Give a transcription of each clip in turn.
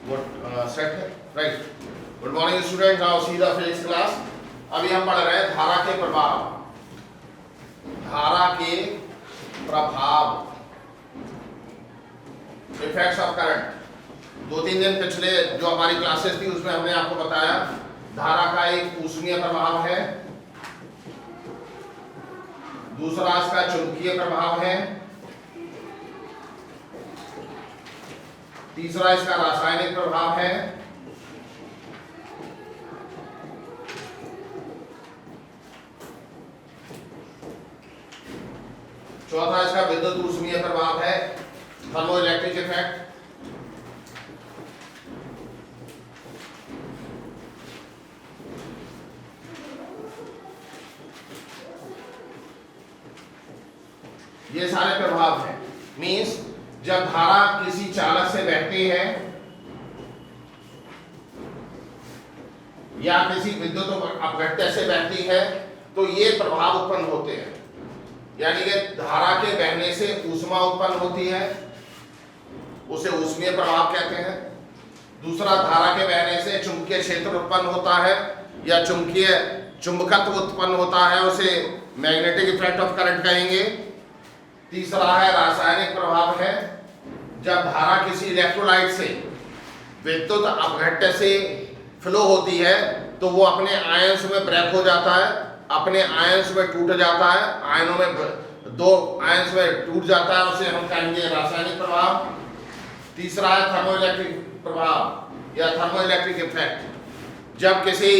Set है, right. Good morning student, आओ सीधा फिजिक्स क्लास। अभी हम पढ़ रहे हैं धारा के प्रभाव। धारा के प्रभाव, इफेक्ट्स ऑफ करंट। 2-3 दिन पिछले जो हमारी क्लासेस थी उसमें हमने आपको बताया धारा का एक ऊष्मीय प्रभाव है, दूसरा इसका चुंबकीय प्रभाव है, तीसरा इसका रासायनिक प्रभाव है, चौथा इसका विद्युत ऊष्मीय प्रभाव है, थर्मोइलेक्ट्रिक इफेक्ट। ये सारे प्रभाव हैं। मींस जब धारा किसी चालक से बहती है या किसी विद्युत अपघट्य से बहती है तो ये प्रभाव उत्पन्न होते हैं। यानी कि धारा के बहने से ऊष्मा उत्पन्न होती है, उसे ऊष्मीय प्रभाव कहते हैं। दूसरा, धारा के बहने से चुंबकीय क्षेत्र उत्पन्न होता है या चुंबकत्व उत्पन्न होता है, उसे मैग्नेटिक इफेक्ट ऑफ करंट कहेंगे। तीसरा है रासायनिक प्रभाव है, जब धारा किसी इलेक्ट्रोलाइट से विद्युत अपघट्य से फ्लो होती है तो वो अपने आयंस में ब्रेक हो जाता है, अपने आयंस में टूट जाता है, आयनों में दो आयंस में टूट जाता है, उसे हम कहेंगे रासायनिक प्रभाव। तीसरा है थर्मोइलेक्ट्रिक प्रभाव या थर्मोइलेक्ट्रिक इफेक्ट, जब किसी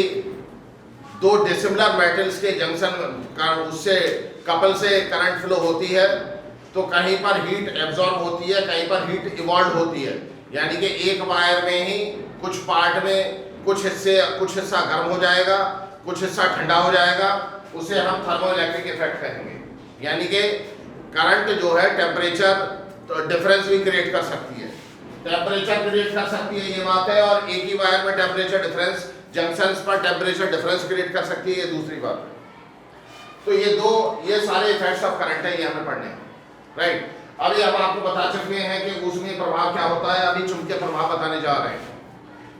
दो डिसिमिलर मेटल्स के जंक्शन का उससे कपल से करंट फ्लो होती है तो कहीं पर हीट एब्जॉर्ब होती है, कहीं पर हीट इवॉल्व होती है। यानी कि एक वायर में ही कुछ पार्ट में कुछ हिस्सा गर्म हो जाएगा, कुछ हिस्सा ठंडा हो जाएगा, उसे हम थर्मोइलेक्ट्रिक इफेक्ट कहेंगे। यानी कि करंट जो है टेम्परेचर डिफरेंस भी क्रिएट कर सकती है, टेम्परेचर क्रिएट कर सकती है, ये बात है। और एक ही वायर में टेम्परेचर डिफरेंस, जंक्शंस पर टेम्परेचर डिफरेंस क्रिएट कर सकती है, ये दूसरी बात है। तो ये सारे इफेक्ट्स ऑफ करंट है, ये हमें पढ़ने हैं, राइट। अभी हम आपको बता चुके हैं कि ऊष्मीय प्रभाव क्या होता है, अभी चुंबकीय प्रभाव बताने जा रहे हैं।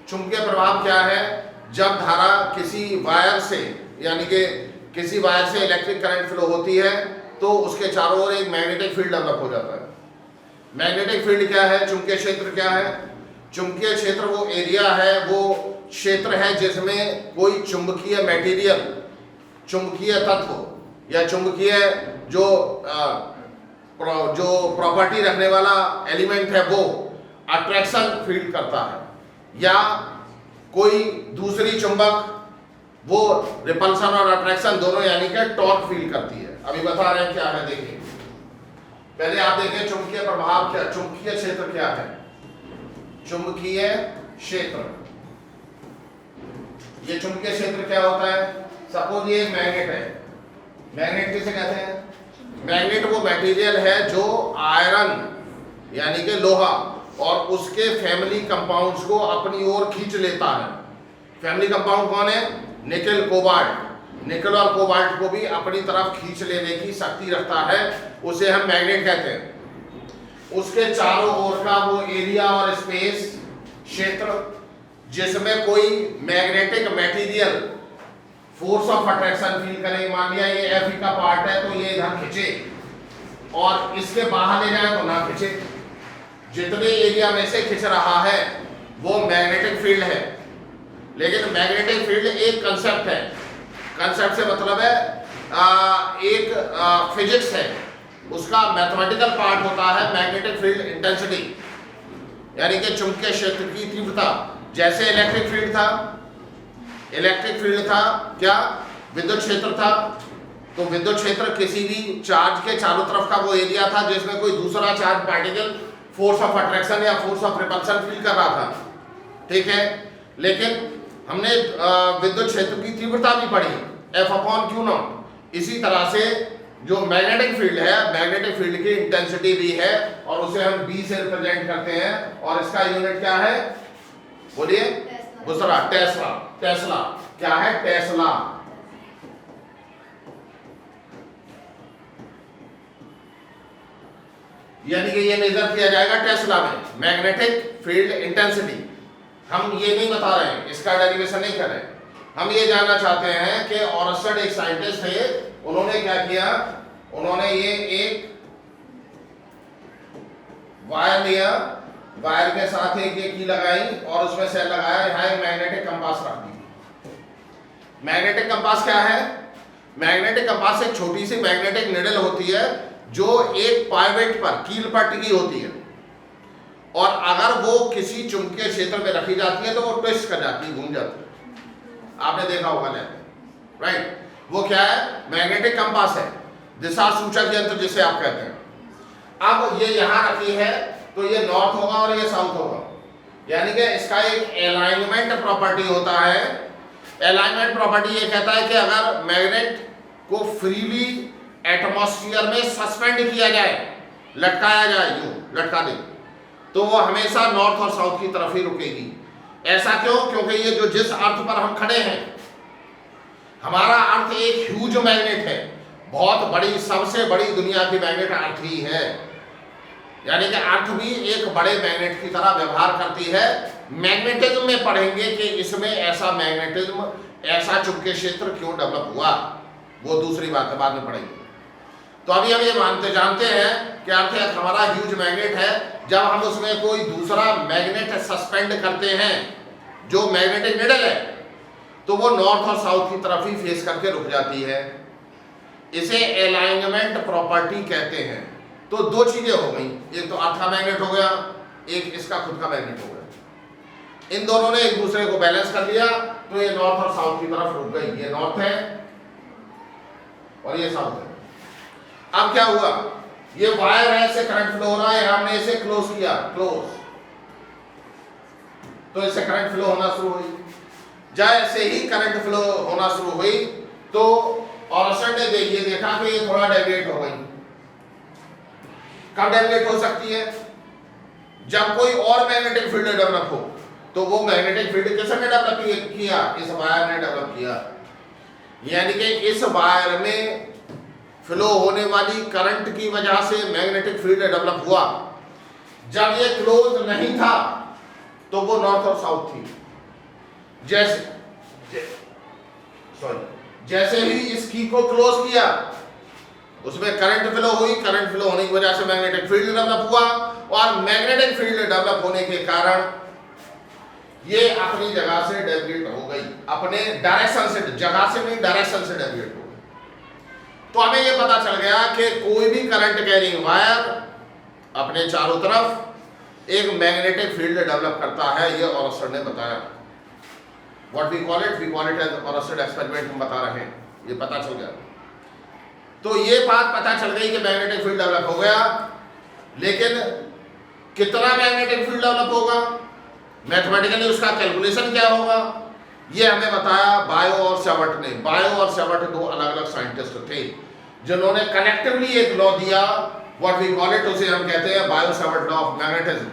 चुंबकीय प्रभाव क्या है? जब धारा किसी वायर से, यानी कि किसी वायर से इलेक्ट्रिक करंट फ्लो होती है तो उसके चारों ओर एक मैग्नेटिक फील्ड डेवलप हो जाता है। मैग्नेटिक फील्ड क्या है? चुंबकीय क्षेत्र क्या है? चुंबकीय क्षेत्र वो एरिया है, वो क्षेत्र है जिसमें कोई चुंबकीय मटेरियल, चुंबकीय तत्व या चुंबकीय जो प्रॉपर्टी रखने वाला एलिमेंट है वो अट्रैक्शन फील करता है, या कोई दूसरी चुंबक वो रिपल्सन और अट्रैक्शन दोनों यानी कि टॉर्क फील करती है। अभी बता रहे हैं क्या है, देखिए। पहले आप देखें चुंबकीय प्रभाव क्या, चुंबकीय क्षेत्र क्या है। चुंबकीय क्षेत्र, ये चुंबकीय क्षेत्र क्या होता है? सपोज ये मैग्नेट है, मैग्नेट किसे कहते हैं? मैग्नेट वो मटेरियल है जो आयरन यानी कि लोहा और उसके फैमिली कंपाउंड्स को अपनी ओर खींच लेता है। फैमिली कंपाउंड कौन है? Nickel, cobalt. निकेल और कोबाल्ट को भी अपनी तरफ खींच लेने की शक्ति रखता है, उसे हम मैग्नेट कहते हैं। उसके चारों ओर का वो एरिया और स्पेस, क्षेत्र, जिसमें कोई magnetic material force of attraction feel करे। मान लिया ये एफ का पार्ट है तो ये इधर खींचे और इसके बाहर ले जाए तो ना खींचे। जितने एरिया में से खींच रहा है वो मैग्नेटिक फील्ड है। लेकिन मैग्नेटिक फील्ड एक कंसेप्ट है, कंसेप्ट से मतलब है एक फिजिक्स है, उसका मैथमेटिकल पार्ट होता है मैग्नेटिक फील्ड इंटेंसिटी, यानी कि चुंबकीय क्षेत्र की तीव्रता। जैसे इलेक्ट्रिक फील्ड था, इलेक्ट्रिक फील्ड था क्या? विद्युत क्षेत्र था। तो विद्युत क्षेत्र किसी भी चार्ज के चारों तरफ का वो एरिया था जिसमें कोई दूसरा charge particle force of attraction या फोर्स ऑफ रिपल्शन फील कर रहा था, ठीक है। लेकिन हमने विद्युत क्षेत्र की तीव्रता भी पढ़ी, F/Q0। इसी तरह से जो मैग्नेटिक फील्ड है, मैग्नेटिक फील्ड की इंटेंसिटी भी है और उसे हम B से रिप्रेजेंट करते हैं। और इसका यूनिट क्या है? बोलिए। दूसरा टेस्ला। टेस्ला क्या है? टेस्ला यानी कि ये मेजर किया जाएगा टेस्ला में, मैग्नेटिक फील्ड इंटेंसिटी। हम ये नहीं बता रहे हैं, इसका डेरिवेशन नहीं कर रहे हैं, हम ये जानना चाहते हैं कि ऑरस्टेड एक साइंटिस्ट थे, उन्होंने क्या किया, उन्होंने ये एक वायर लिया, वायर के साथ एक ये की लगाई और उसमें सेल लगाया, यहाँ एक मैग्नेटिक कंपास रख दी। मैग्नेटिक कंपास क्या है? मैग्नेटिक कंपास एक छोटी सी मैग्नेटिक निडल होती है जो एक पाइवेट पर, कील पर टिकी होती है, और अगर वो किसी चुंबकीय क्षेत्र में रखी जाती है तो वो ट्विस्ट कर जाती है, घूम जाती है। आपने देखा होगा लैब, राइट? वो क्या है? मैग्नेटिक कंपास है, दिशा सूचक यंत्र जिसे आप कहते हैं। अब ये यहां रखी है तो ये नॉर्थ होगा और ये साउथ होगा, यानी कि इसका एक अलाइनमेंट प्रॉपर्टी होता है। अलाइनमेंट प्रॉपर्टी ये कहता है कि अगर मैग्नेट को फ्रीली एटमॉस्फेयर में सस्पेंड किया जाए, लटकाया जाए, यूं लटका दे, तो वो हमेशा नॉर्थ और साउथ की तरफ ही रुकेगी। ऐसा क्यों? क्योंकि ये जो जिस अर्थ पर हम खड़े हैं, हमारा अर्थ एक ह्यूज मैग्नेट है, बहुत बड़ी, सबसे बड़ी दुनिया की मैग्नेट अर्थ ही है, यानी कि अर्थ भी एक बड़े मैग्नेट की तरह व्यवहार करती है। मैग्नेटिज्म में पढ़ेंगे कि इसमें ऐसा मैग्नेटिज्म, ऐसा चुंबकीय क्षेत्र क्यों डेवलप हुआ, वो दूसरी बात है, बाद में पढ़ेंगे। तो अभी हम ये जानते हैं कि अर्थ एक हमारा ह्यूज मैग्नेट है। जब हम उसमें कोई दूसरा मैग्नेट सस्पेंड करते हैं जो मैग्नेटिक निडल है, तो वो नॉर्थ और साउथ की तरफ ही फेस करके रुक जाती है। इसे अलाइनमेंट प्रॉपर्टी कहते हैं। तो दो चीजें हो गई, एक तो अर्थ का मैग्नेट हो गया, एक इसका खुद का मैग्नेट हो गया। इन दोनों ने एक दूसरे को बैलेंस कर लिया, तो ये नॉर्थ और साउथ की तरफ रुक गई। ये नॉर्थ है और ये साउथ है। अब क्या हुआ, ये वायर है, इससे करंट फ्लो हो रहा है, हमने इसे क्लोज किया, क्लोज, तो इससे करंट फ्लो होना शुरू हुई। जैसे ही करंट फ्लो होना शुरू हुई तो ऑरस्टेड ने ये देखा कि ये थोड़ा डेविएट हो गई। कब डेविएट हो सकती है? जब कोई और मैग्नेटिक फील्ड डेवलप हो। तो वो मैग्नेटिक फील्ड किसने डेवलप किया? इस वायर ने डेवलप किया। यानी कि इस वायर में फ्लो होने वाली करंट की वजह से मैग्नेटिक फील्ड डेवलप हुआ। जब ये क्लोज नहीं था तो वो नॉर्थ और साउथ थी। जैसे ही इस की को क्लोज किया, उसमें करंट फ्लो हुई, करंट फ्लो होने की वजह से मैग्नेटिक फील्ड डेवलप हुआ, और मैग्नेटिक फील्ड डेवलप होने के कारण ये अपनी जगह से डेविएट हो गई, अपने डायरेक्शन से, जगह से नहीं डायरेक्शन से डेविएट हो गई। तो हमें ये पता चल गया कि कोई भी करंट कैरिंग वायर अपने चारों तरफ एक मैग्नेटिक फील्ड डेवलप करता है। ये ऑरस्टेड ने बताया। What we call it as ऑरस्टेड experiment हम बता रहे हैं, ये पता चल गया। तो ये बात पता चल गई कि मैग्नेटिक फील्ड डेवलप हो गया, लेकिन कितना मैग्नेटिक फील्ड डेवलप होगा, मैथमेटिकली उसका कैलकुलेशन क्या होगा, ये हमें बताया बायो और सेवर्ट ने। बायो और सेवर्ट दो अलग अलग साइंटिस्ट थे जिन्होंने कलेक्टिवली एक लॉ दिया, व्हाट वी कॉल इट, उसे हम कहते हैं bio Savart law of magnetism,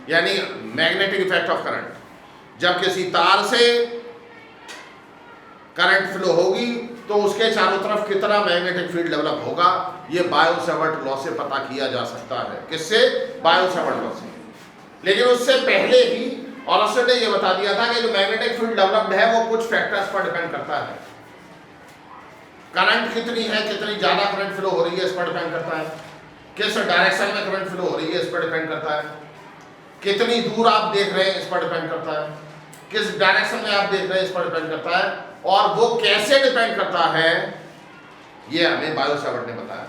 यानी मैग्नेटिक इफेक्ट ऑफ करंट। जब किसी तार से करंट फ्लो होगी तो उसके चारों तरफ कितना मैग्नेटिक फील्ड डेवलप होगा, ये बायो सेवर्ट लॉ से पता किया जा सकता है। किससे? बायो सेवर्ट लॉ से। लेकिन उससे पहले ही ऑरस्टेड ने ये बता दिया था कि जो मैग्नेटिक फील्ड डेवलप्ड है वो कुछ फैक्टर्स पर डिपेंड करता है। करंट कितनी है, कितनी ज्यादा करंट फ्लो हो रही है, इस पर डिपेंड करता है। किस डायरेक्शन में करंट फ्लो हो रही है, इस पर डिपेंड करता है। कितनी दूर आप देख रहे हैं, इस पर डिपेंड करता है। किस डायरेक्शन में आप देख रहे हैं, इस पर डिपेंड करता है। और वो कैसे डिपेंड करता है, ये हमें बायो सेवर्ट ने बताया।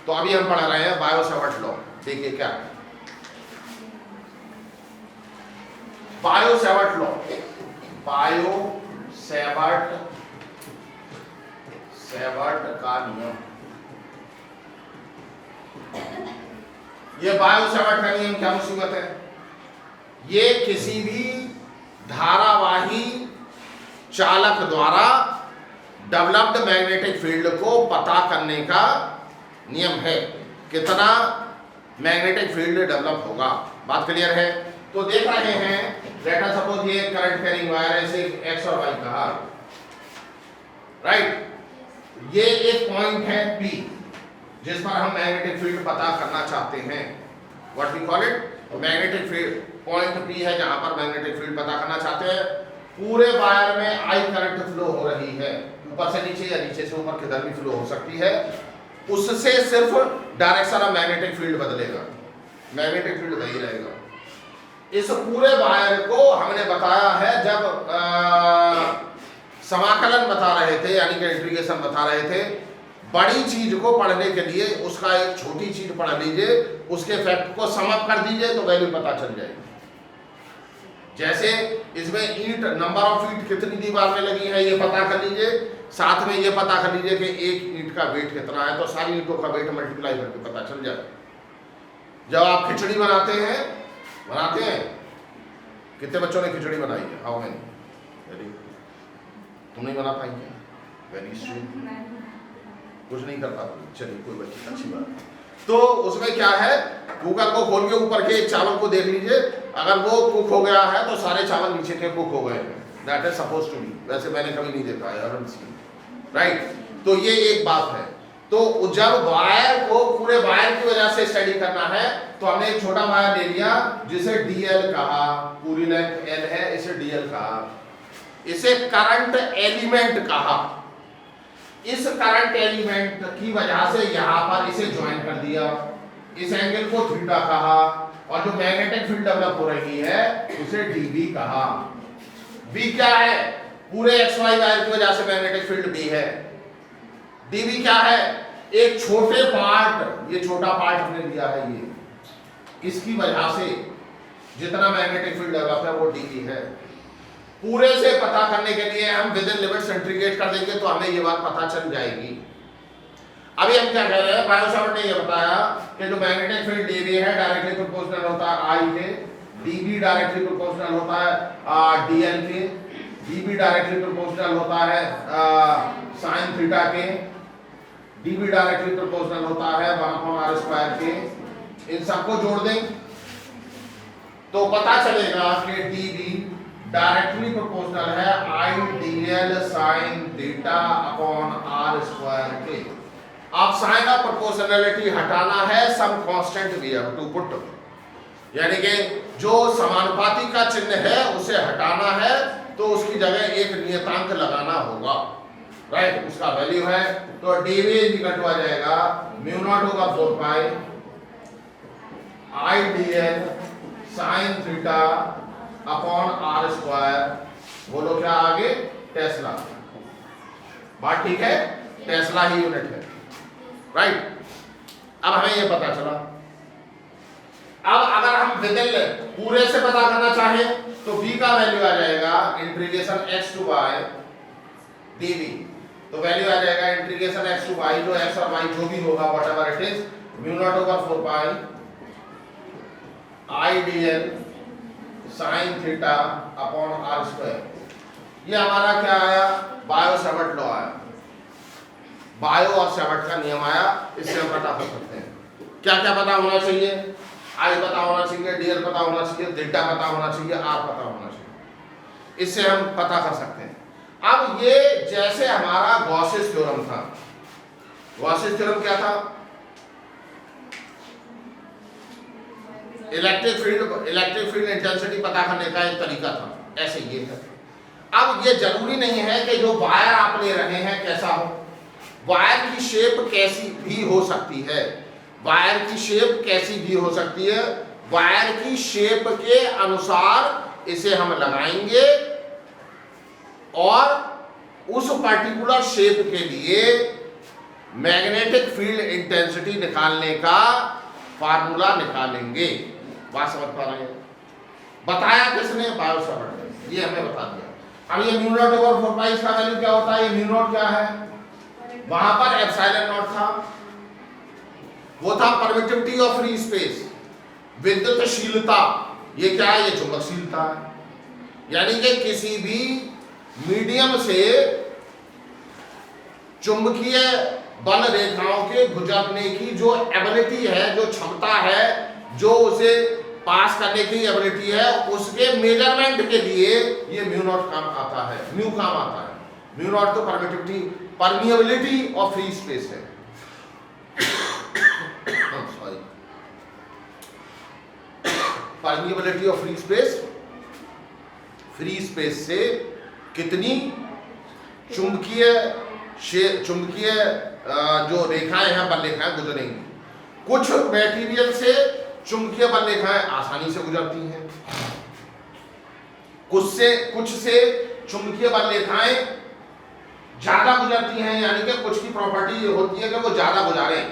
तो अभी हम पढ़ रहे हैं बायो सेवर्ट लॉ। देखिए क्या है bio Savart law. Bio Savart का नियम, ये बायो सेवर्ट का नियम क्या मुसीबत है? ये किसी भी धारावाही चालक द्वारा डेवलप्ड मैग्नेटिक फील्ड को पता करने का नियम है, कितना मैग्नेटिक फील्ड डेवलप होगा। बात क्लियर है? तो देख रहे हैं, लेट अस सपोज ये करंट कैरिंग वायर है, इसे एक्स और वाई कहा, राइट। ये एक पॉइंट है P जिस पर हम मैग्नेटिक फील्ड पता करना चाहते हैं। What we call it, magnetic field point P है जहां पर मैग्नेटिक फील्ड पता करना चाहते हैं। पूरे वायर में I करंट फ्लो हो रही है, ऊपर से नीचे या नीचे से ऊपर किधर भी फ्लो हो सकती है। उससे सिर्फ डायरेक्शन ऑफ मैग्नेटिक फील्ड बदलेगा, मैग्नेटिक फील्ड वही रहेगा। इस पूरे वायर को हमने बताया है जब समाकलन बता रहे थे, यानी कि इंटीग्रेशन बता रहे थे। बड़ी चीज को पढ़ने के लिए उसका एक छोटी चीज पढ़ लीजिए, उसके फैक्ट को सम अप कर दीजिए तो वैल्यू पता चल जाएगी। जैसे इसमें ईंट, नंबर ऑफ ईंट कितनी दीवार में लगी है ये पता कर लीजिए, साथ में ये पता कर लीजिए कि एक ईंट का वेट कितना है, तो सारी ईंटों का वेट मल्टीप्लाई करके पता चल जाए। जब आप खिचड़ी बनाते हैं, कितने बच्चों ने खिचड़ी बनाई है? How many? वेरी, तुम नहीं बना पाएंगे? वेरी स्वीट, कुछ नहीं कर पाते, चलिए कोई बच्ची, अच्छी बात। तो उसमें क्या है, कुकर को खोल के ऊपर के चावल को देख लीजिए, अगर वो कुक हो गया है तो सारे चावल नीचे के कुक हो गए हैं। That is suppose to be, वैसे मैंने कभी नहीं देखा है, राइट। तो ये एक बात है। तो जब वायर को पूरे वायर की वजह से स्टडी करना है तो हमने एक छोटा वायर ले लिया जिसे DL कहा, पूरी लेंथ L है, इसे DL कहा, इसे करंट एलिमेंट कहा। इस करंट एलिमेंट की वजह से यहां पर इसे ज्वाइन कर दिया, इस एंगल को थीटा कहा, और जो मैग्नेटिक फील्ड डेवलप हो रही है उसे dB कहा। B क्या है? पूरे XY वायर की वजह से मैग्नेटिक फील्ड B है। dB क्या है? एक छोटे पार्ट, ये छोटा पार्ट हमने लिया है, ये इसकी वजह से जितना मैग्नेटिक फील्ड डेवलप है वो dB है। पूरे से पता करने के लिए हम विद इन लिमिट्स इंटीग्रेट कर देंगे तो हमें ये बात पता चल जाएगी। अभी हम क्या कह रहे हैं, बायोसावर्ट ने ये बताया कि जो मैग्नेटिक फील्ड dB है डायरेक्टली प्रोपोर्शनल होता है I के, dB डायरेक्टली प्रोपोर्शनल होता है DL के, dB डायरेक्टली प्रोपोर्शनल होता है sin थीटा के, dB डायरेक्टली प्रोपोर्शनल होता है 1/r² के। इन सबको जोड़ दें तो पता चलेगा कि dB डायरेक्टली प्रोपोर्शनल है IDL sin theta upon r² के। आप साइन ऑफ प्रोपोर्शनैलिटी हटाना है, some constant we have to put, यानी कि जो समानुपाती का चिन्ह है उसे हटाना है तो उसकी जगह एक नियतांक लगाना होगा, राइट। उसका वैल्यू है तो dV आ जाएगा म्यू नॉट होगा 4 पाई IDL sin theta upon r²। बोलो क्या आगे? टेस्ला। बात ठीक है, टेस्ला ही यूनिट है, राइट। अब हमें ये पता चला। अब अगर हम विदिन पूरे से पता करना चाहें तो V का वैल्यू आ जाएगा integration x to y dV। तो वैल्यू आ जाएगा इंटीग्रेशन x to y, जो x और y जो भी होगा whatever it is, mu not over 4 pi IDL sin theta upon r²। ये हमारा क्या आया? बायो-सावर्ट लॉ आया, बायो और सावर्ट का नियम आया। इससे हम पता कर सकते हैं क्या क्या पता होना चाहिए। I पता होना चाहिए, DL पता होना चाहिए, थीटा पता होना चाहिए, R पता होना चाहिए। इससे हम पता कर सकते हैं। अब ये जैसे हमारा गॉसेस थ्योरम था, गॉसेस थ्योरम क्या था? इलेक्ट्रिक फील्ड इंटेंसिटी पता करने का एक तरीका था, ऐसे ये है। अब ये जरूरी नहीं है कि जो वायर आप ले रहे हैं कैसा हो, वायर की शेप कैसी भी हो सकती है, वायर की शेप कैसी भी हो सकती है। वायर की शेप के अनुसार इसे हम लगाएंगे और उस पर्टिकुलर शेप के लिए मैग्नेटिक फील्ड इंटेंसिटी निकालने का फार्मूला निकालेंगे। बात समझ पा रहे हैं? बताया किसने? बायो-सावर्ट ने, ये हमें बता दिया। अब ये म्यू नॉट ओवर 4 पाई का वैल्यू क्या होता है? ये म्यू नॉट क्या है? वहां पर एप्सिलॉन नॉट था, वो था परमिटिविटी ऑफ फ्री स्पेस, विद्युतशीलता। ये क्या है? ये चुंबकशीलता है। यानी कि किसी भी मीडियम से चुंबकीय बल रेखाओं के गुजरने की जो एबिलिटी है, जो क्षमता है, जो उसे पास करने की एबिलिटी है, उसके मेजरमेंट के लिए ये म्यू नॉट काम आता है, म्यू काम आता है। म्यू नॉट तो परमिएबिलिटी ऑफ फ्री स्पेस है। Sorry. Permeability of free space से कितनी चुंबकीय जो रेखाएं हैं, बल रेखाएं गुजरेंगी। कुछ मटेरियल से चुंबकीय बल रेखाएं आसानी से गुजरती हैं, कुछ से चुंबकीय बल रेखाएं ज्यादा गुजरती हैं, यानी कि कुछ की प्रॉपर्टी होती है कि वो ज्यादा गुजारें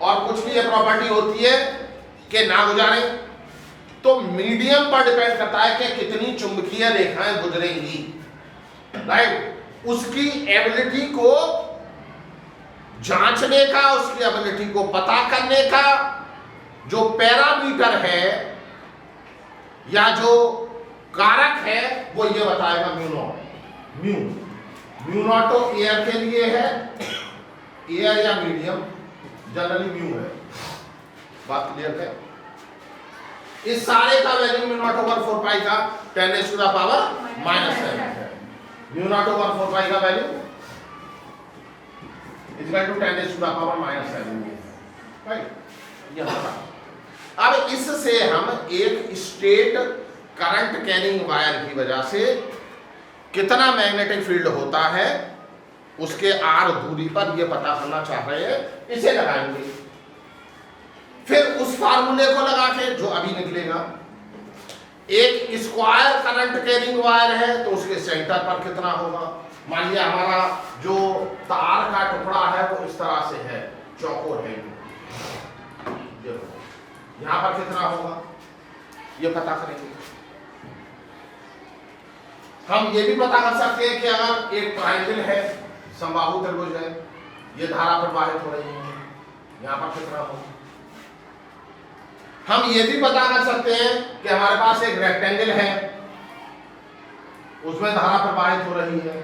और कुछ की ये प्रॉपर्टी होती है कि ना गुजारें। तो मीडियम पर डिपेंड करता है कि कितनी चुंबकीय रेखाएं गुजरेंगी, राइट। उसकी एबिलिटी को जांचने का, उसकी एबिलिटी को पता करने का जो पैरामीटर है या जो कारक है वो ये बताएगा म्यू नॉट। म्यू नॉट तो एयर के लिए है, एयर या मीडियम जनरली म्यू है, बात क्लियर है। इस सारे का value mu not over 4 pi का 10 टू द पावर -7 है। म्यू नॉट ओवर 4 पाई का value is equal to 10 to the power -7, right. यहां अब इससे हम एक स्ट्रेट करंट कैरिंग वायर की वजह से कितना मैग्नेटिक फील्ड होता है उसके आर दूरी पर ये पता करना चाह रहे हैं, इसे लगाएंगे। फिर उस फार्मूले को लगा के जो अभी निकलेगा, एक स्क्वायर करंट कैरिंग वायर है तो उसके सेंटर पर कितना होगा। मान लिया हमारा जो तार का टुकड़ा है वो इस तरह से है, चौकोर है, यहां पर कितना होगा ये पता करेंगे। हम ये भी पता कर सकते हैं कि अगर एक ट्रायंगल है, समबाहु त्रिभुज है, ये धारा प्रवाहित हो रही है, यहां पर कितना होगा। हम ये भी पता कर सकते हैं कि हमारे पास एक रेक्टेंगल है, उसमें धारा प्रवाहित हो रही है,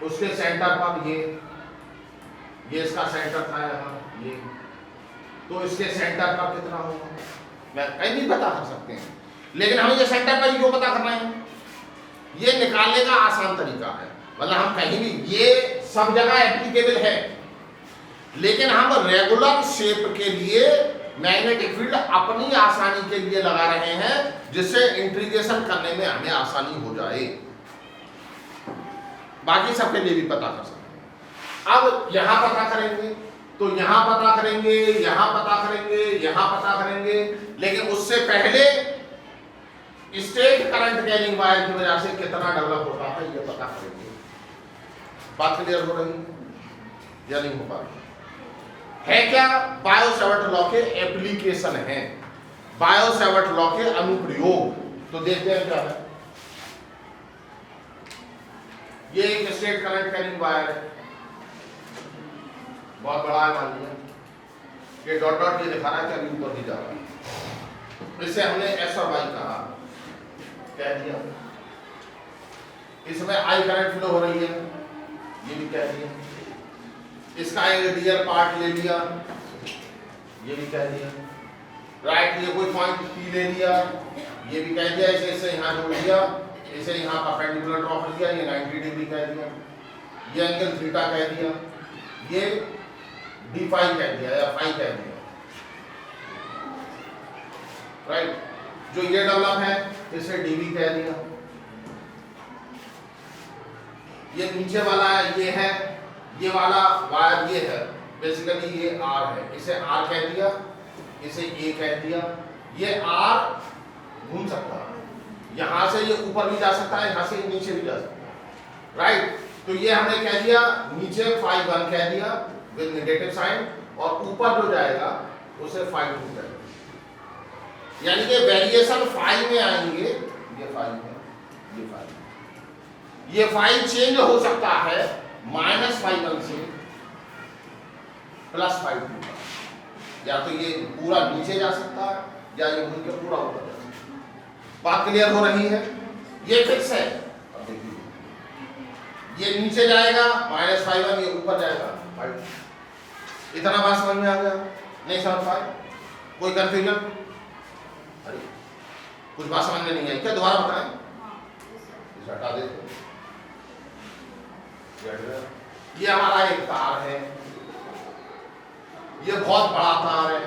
उसके सेंटर पर ये इसका सेंटर था यहाँ, ये तो इसके सेंटर पर कितना होगा मैं कहीं नहीं पता कर सकते हैं, लेकिन हमें ये सेंटर पर क्यों पता करना है, ये निकालने का आसान तरीका है। मतलब हम कहीं भी, ये सब जगह एप्लीकेबल है, लेकिन हम रेगुलर शेप के लिए मैग्नेटिक फील्ड अपनी आसानी के लिए लगा रहे हैं, जिससे इंटीग्रेशन करने में हमें आसानी हो जाए। बाकी सबके लिए भी पता कर सकते हैं। अब यहां पता करेंगे तो यहां पता करेंगे, यहां पता करेंगे, यहां पता करेंगे, लेकिन उससे पहले स्ट्रेट करंट कैरिंग वायर की वजह से कितना डेवलप होता है ये पता करेंगे। बात क्लियर हो रही है या नहीं हो पा रही है? क्या बायो-सैवर्ट लॉ के एप्लीकेशन है, बायो-सैवर्ट लॉ के अनुप्रयोग, तो देखते हैं क्या है। ये एक स्ट्रेट करंट कैरिंग वायर है, बहुत बड़ा है, मान लिया ये डॉट डॉट ये दिखा रहा है कि अभी ऊपर ही जा रहा है, इसे हमने एस और वाई कहा, कह दिया। इसमें आई करंट फ्लो हो रही है, ये भी कह दिया। इसका एक रियल पार्ट ले लिया, ये भी कह दिया, राइट। ये कोई पॉइंट पी ले लिया, ये भी कह दिया। इसे यहाँ जोड़ दिया, इसे यहाँ परपेंडिकुलर ड्रॉ कर दिया, ये 90 डिग्री कह दिया, ये एंगल थीटा कह दिया, ये डी फाई कह दिया या फाई कह दिया, राइट। जो ये डेवलप है इसे डीवी कह दिया। ये नीचे वाला है, ये है, ये वाला वायर ये है, बेसिकली ये आर है, इसे आर कह दिया, इसे ए कह दिया। ये आर घूम सकता है, यहां से ये ऊपर भी जा सकता है, यहां से नीचे भी जा सकता है, राइट। तो ये हमने कह दिया नीचे फाई 1 कह दिया विद नेगेटिव साइन, और ऊपर जो जाएगा उसे फाई 2 कह दिया। यानी कि वेरिएशन फाई में आएंगे, ये फाई है, ये फाई, ये फाई चेंज हो सकता है -φ1 से +φ2, या तो ये पूरा नीचे जा सकता है या ये घूम के पूरा ऊपर जा सकता है। बात क्लियर हो रही है? ये फिक्स है। अब देखिए ये नीचे जाएगा -φ1, ये ऊपर जाएगा φ2। इतना बात समझ में आ गया? नहीं समझ पाए? कोई कंफ्यूजन? अरे कुछ बात समझ में नहीं आई क्या? दोबारा बताएं। इसे हटा देते। ये हमारा एक तार है, ये बहुत बड़ा तार है,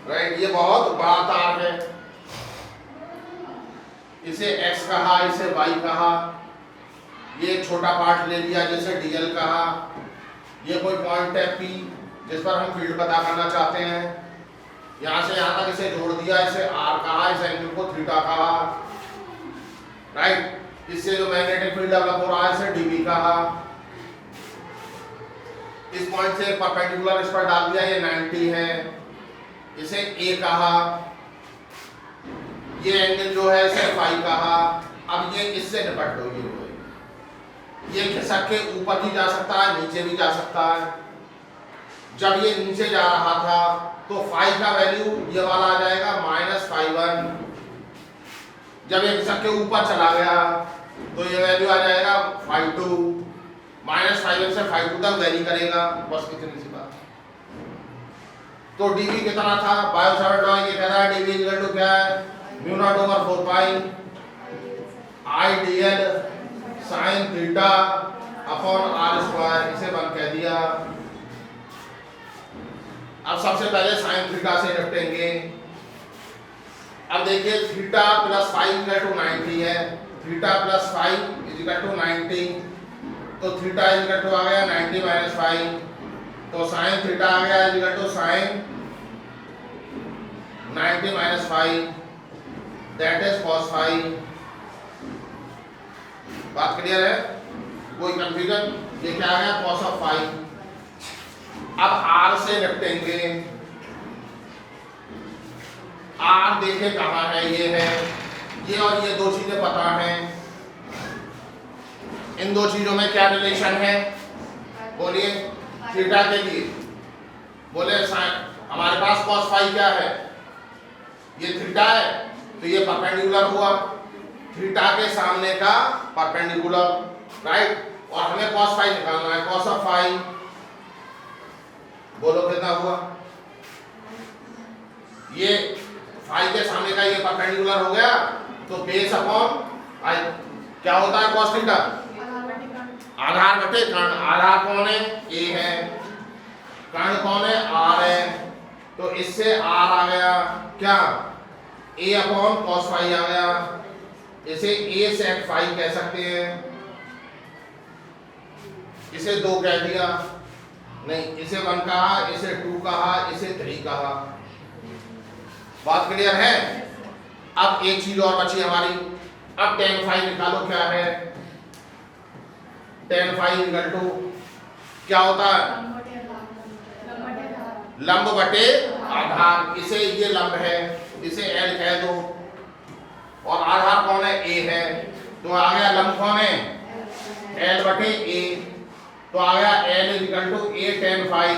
राइट, ये बहुत बड़ा तार है, इसे x कहा, इसे y कहा, ये छोटा पार्ट ले लिया जिसे dl कहा, ये कोई पॉइंट है P जिस पर हम फील्ड पता करना चाहते हैं, यहां से यहां तक इसे जोड़ दिया, इसे r कहा, इस एंगल को थीटा कहा, राइट। इससे जो मैग्नेटिक फील्ड डेवलप हो रहा है इसे dB कहा, इस पॉइंट से परपेंडिकुलर इस पर डाल दिया, ये 90 है, इसे a कहा, ये एंगल जो है इसे फाई कहा। अब ये इससे निपट लो, ये खिसक के ऊपर भी जा सकता है, नीचे भी जा सकता है। जब ये नीचे जा रहा था तो फाई का वैल्यू ये वाला आ जाएगा -φ1, जब ये खिसक के ऊपर चला गया तो ये वैल्यू आ जाएगा φ2, -φ1 से φ2 तक वेरी करेगा, बस इतनी सी बात। तो dV कितना था, बायो-सावर्ट लॉ ये कहता है dV इक्वल टू क्या है, μ0/4 पाई I dl sin theta upon r square, इसे 1 कह दिया। अब सबसे पहले sin थीटा से निपटेंगे। अब देखिए theta plus phi equal to 90 है, theta plus phi equal to 90, तो थीटा इक्वल टू आ गया 90 माइनस फाई, तो sin थीटा आ गया equal to sin 90 minus phi, that is cos phi. बात क्लियर है, कोई कंफ्यूजन? ये क्या आ गया, cos ऑफ फाई। अब r से निपटेंगे। r देखे कहां है, ये है, ये और ये दो चीजें पता हैं। इन दो चीजों में क्या रिलेशन है, बोलिए। थीटा के लिए बोले हमारे पास cos फाई क्या है, ये थीटा है, तो ये परपेंडिकुलर हुआ थीटा के सामने का परपेंडिकुलर, राइट। और हमें cos फाई निकालना है, cos ऑफ फाई, बोलो कितना हुआ, ये फाई के सामने का ये परपेंडिकुलर हो गया, तो बेस अपॉन आई क्या होता है cos थीटा, आधार बटे कर्ण। आधार कौन है, a है, कर्ण कौन है, r है, तो इससे r आ गया क्या, a अपॉन cos फाई आ गया, इसे a sec फाई कह सकते हैं, इसे 2 कह दिया, नहीं इसे 1 कहा, इसे 2 कहा, इसे 3 कहा। बात क्लियर है। अब एक चीज और बची हमारी, अब tan फाई निकालो, क्या है tan फाई इक्वल टू क्या होता है, लंब बटे आधार, इसे ये लंब है, इसे L कह दो, और आधार कौन है, A है, तो आ गया लंब कौन है, L बटे A, तो आ गया L equal to A tan phi.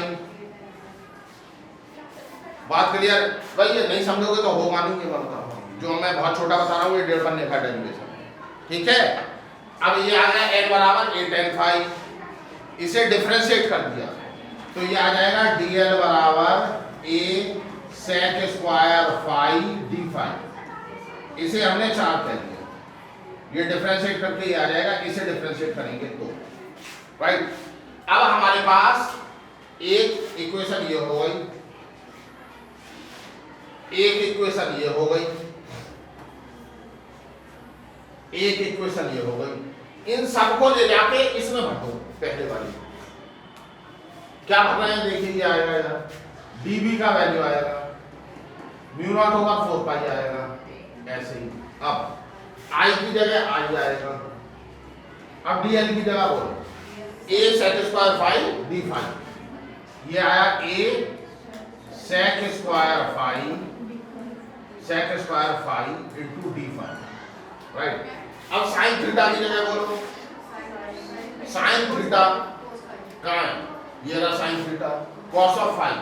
बात क्लियर भाई, ये नहीं समझोगे तो होगा नहीं, ये बनता जो मैं बहुत छोटा बता रहा हूँ, ये 1.5 पन्ने का डेरिवेशन, ठीक है। अब ये आ गया L बराबर A tan फाई, इसे डिफरेंशिएट कर दिया तो ये आ जाएगा dl बराबर A sec square phi d phi, इसे हमने 4 कह दिया, ये डिफरेंशिएट करके ये आ जाएगा, इसे डिफरेंशिएट करेंगे तो, राइट। अब हमारे पास एक इक्वेशन ये हो गई, एक इक्वेशन ये हो गई, एक इक्वेशन ये हो गई। इन सबको ले जाके इसमें भर दो, पहले वाली क्या भर रहे हैं, देखिए ये आएगा इधर, dB का वैल्यू आएगा μ0/4 पाई आएगा, ऐसे ही। अब I की जगह I आएगा, अब dl की जगह बोलो A sec square phi d phi, ये आया A sec square phi into d phi, right. अब sin थीटा की जगह बोलो, sin थीटा कहाँ है, ये रहा sin theta, cos of phi,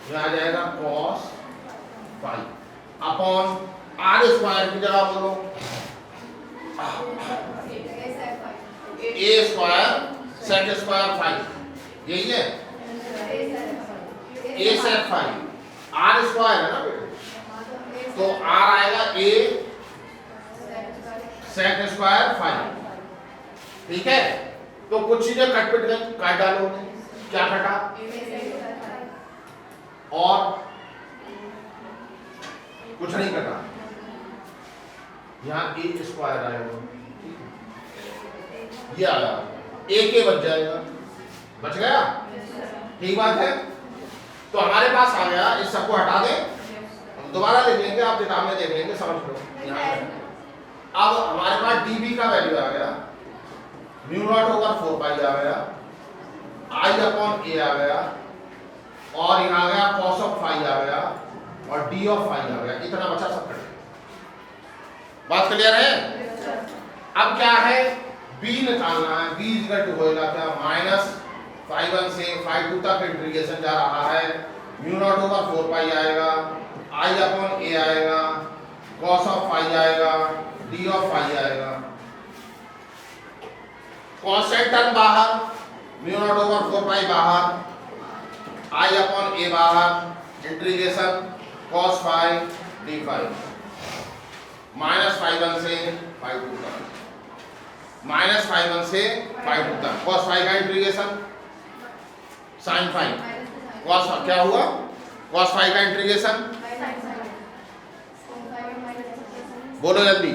ये आ जाएगा cos phi upon r square की जगह बोलो a square sec square phi, यही है a sec phi, r square है ना बेटे, तो r आएगा a sec स्क्वायर फाई, ठीक है। तो कुछ चीजें कट पिट गई, काट डालो, क्या कटा, और कुछ नहीं कटा, यहाँ ए स्क्वायर आएगा, ये आया, ए के बच जाएगा, बच गया, ठीक बात है। तो हमारे पास आ गया, इस सबको हटा दें, हम दोबारा लिख लेंगे, आप किताब में देख लेंगे, समझ लो। अब हमारे पास dB का वैल्यू आ गया, म्यू नॉट ओवर 4 पाई आ गया, I अपॉन ए आ गया, और यहाँ आ गया cos ऑफ फाई आ गया, और d ऑफ फाई आ गया, इतना बचा सब कट। बात क्लियर है? अब क्या है, b निकालना है, b इक्वल टू होएगा क्या, माइनस फाई 1 से फाई 2 तक इंटीग्रेशन जा रहा है, म्यू नॉट ओवर 4 पाई आएगा, I अपॉन ए आएगा, cos ऑफ फाई आएगा, d ऑफ फाई आएगा, कांस्टेंट टर्म बाहर, म्यू नॉट ओवर 4 पाई बाहर, I अपॉन ए बाहर, integration cos phi d phi, minus phi 1 से फाई 2 तक, माइनस फाई 1 से फाई 2 तक, cos फाई का इंटीग्रेशन sin फाई, cos क्या हुआ, cos फाई का इंटीग्रेशन, बोलो जल्दी,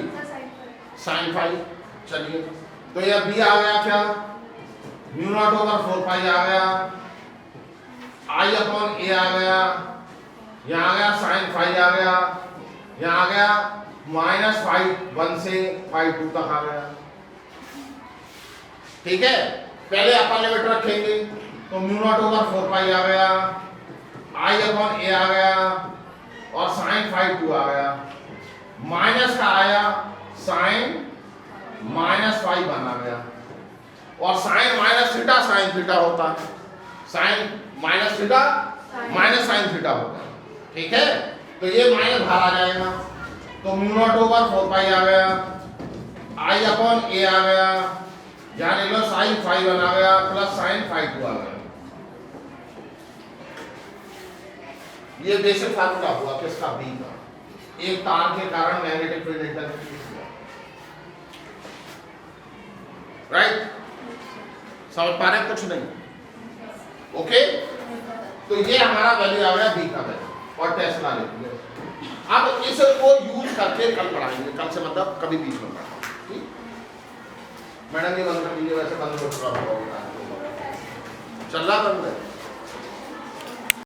sin फाई। चलिए, तो यह b आ गया क्या, म्यू नॉट ओवर 4 पाई आ गया, I अपॉन ए आ गया, यहाँ आ गया sin फाई आ गया, यहाँ आ गया माइनस फाई 1 से फाई 2 तक आ गया, ठीक है। पहले अपन लिमिट रखेंगे, तो म्यू नॉट ओवर 4 पाई आ गया, I अपॉन ए आ गया, और sin फाई 2 आ गया, माइनस का आया sin माइनस फाई 1 आ गया, और sin minus theta sin theta होता है, sin minus theta minus sin theta होता है, ठीक है। तो ये माइनस बाहर आ जाएगा, तो म्यू नॉट ओवर 4 पाई आ गया, I अपॉन ए आ गया, यानी लो sin फाई 1 आ गया प्लस sin फाई 2 आ गया। ये बेसिक फार्मूला हुआ किसका, बी का, एक तार के कारण मैग्नेटिक फील्ड इंटेंसिटी, राइट? समझ पा रहे हैं? कुछ नहीं, ओके। तो ये हमारा वैल्यू आ गया बी का वैल्यू, और टेस्ला लिख लो। अब इसको यूज करके कल पढ़ाएंगे, कल से मतलब कभी बीच में पढ़ा, ठीक? मैडम ये बंद कर दीजिए, वैसे बंद हो चुका होगा, चल रहा बंद है।